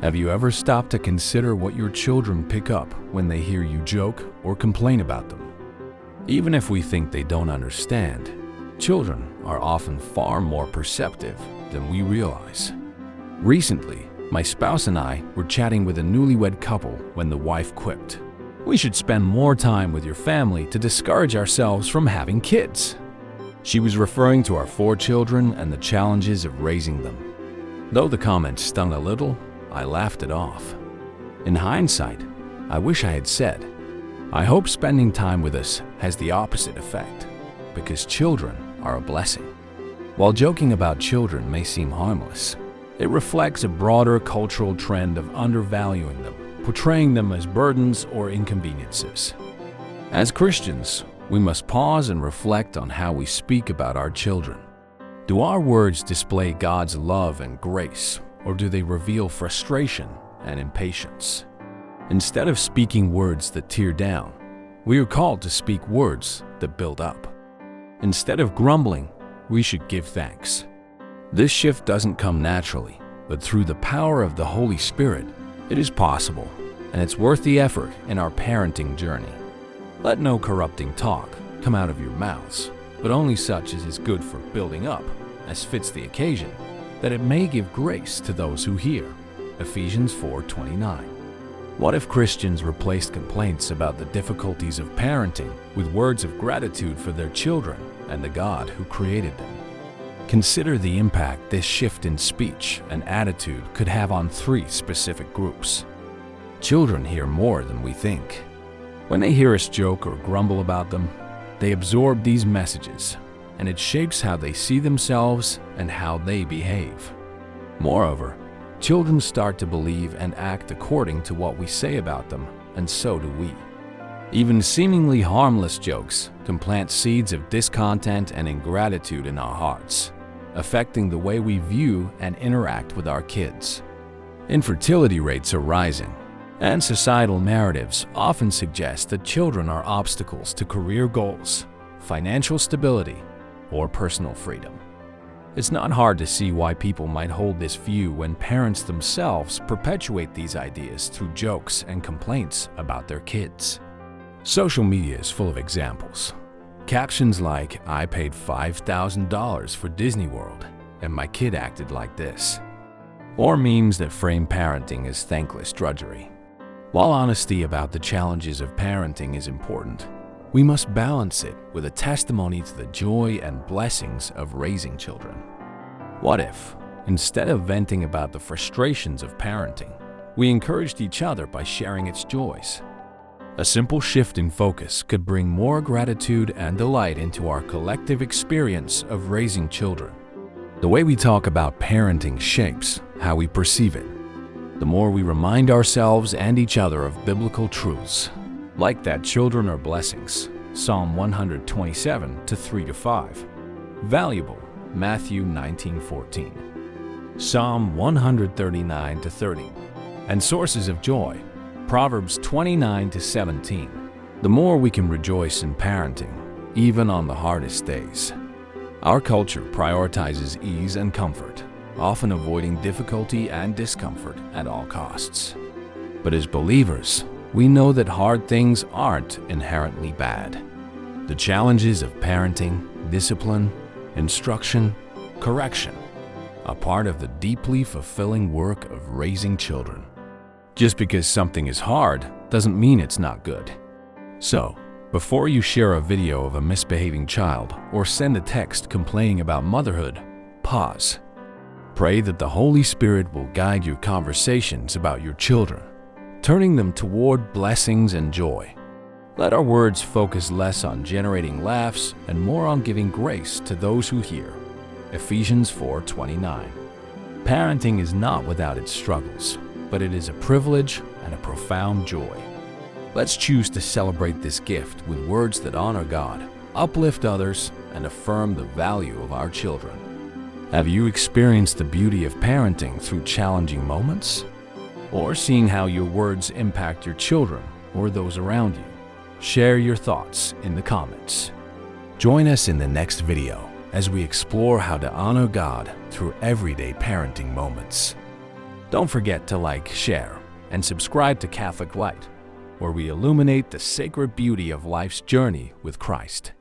Have you ever stopped to consider what your children pick up when they hear you joke or complain about them? Even if we think they don't understand, children are often far more perceptive than we realize. Recently, my spouse and I were chatting with a newlywed couple when the wife quipped, "We should spend more time with your family to discourage ourselves from having kids." She was referring to our 4 children and the challenges of raising them. Though the comment stung a little, I laughed it off. In hindsight, I wish I had said, "I hope spending time with us has the opposite effect, because children are a blessing." While joking about children may seem harmless, it reflects a broader cultural trend of undervaluing them, portraying them as burdens or inconveniences. As Christians, we must pause and reflect on how we speak about our children. Do our words display God's love and grace, or do they reveal frustration and impatience? Instead of speaking words that tear down, we are called to speak words that build up. Instead of grumbling, we should give thanks. This shift doesn't come naturally, but through the power of the Holy Spirit, it is possible, and it's worth the effort in our parenting journey. Let no corrupting talk come out of your mouths, but only such as is good for building up, as fits the occasion, that it may give grace to those who hear. Ephesians 4:29. What if Christians replaced complaints about the difficulties of parenting with words of gratitude for their children and the God who created them? Consider the impact this shift in speech and attitude could have on 3 specific groups. Children hear more than we think. When they hear us joke or grumble about them, they absorb these messages, and it shapes how they see themselves and how they behave. Moreover, children start to believe and act according to what we say about them, and so do we. Even seemingly harmless jokes can plant seeds of discontent and ingratitude in our hearts, affecting the way we view and interact with our kids. Infertility rates are rising, and societal narratives often suggest that children are obstacles to career goals, financial stability, or personal freedom. It's not hard to see why people might hold this view when parents themselves perpetuate these ideas through jokes and complaints about their kids. Social media is full of examples. Captions like, "I paid $5,000 for Disney World, and my kid acted like this." Or memes that frame parenting as thankless drudgery. While honesty about the challenges of parenting is important, we must balance it with a testimony to the joy and blessings of raising children. What if, instead of venting about the frustrations of parenting, we encouraged each other by sharing its joys? A simple shift in focus could bring more gratitude and delight into our collective experience of raising children. The way we talk about parenting shapes how we perceive it. The more we remind ourselves and each other of biblical truths, like that children are blessings, Psalm 127, 3-5. Valuable, Matthew 19:14. Psalm 139-30. And sources of joy, Proverbs 29-17. The more we can rejoice in parenting, even on the hardest days. Our culture prioritizes ease and comfort, often avoiding difficulty and discomfort at all costs. But as believers, we know that hard things aren't inherently bad. The challenges of parenting, discipline, instruction, correction are part of the deeply fulfilling work of raising children. Just because something is hard doesn't mean it's not good. So, before you share a video of a misbehaving child or send a text complaining about motherhood, pause. Pray that the Holy Spirit will guide your conversations about your children, turning them toward blessings and joy. Let our words focus less on generating laughs and more on giving grace to those who hear. Ephesians 4:29. Parenting is not without its struggles, but it is a privilege and a profound joy. Let's choose to celebrate this gift with words that honor God, uplift others, and affirm the value of our children. Have you experienced the beauty of parenting through challenging moments? Or seeing how your words impact your children or those around you? Share your thoughts in the comments. Join us in the next video as we explore how to honor God through everyday parenting moments. Don't forget to like, share, and subscribe to Catholic Light, where we illuminate the sacred beauty of life's journey with Christ.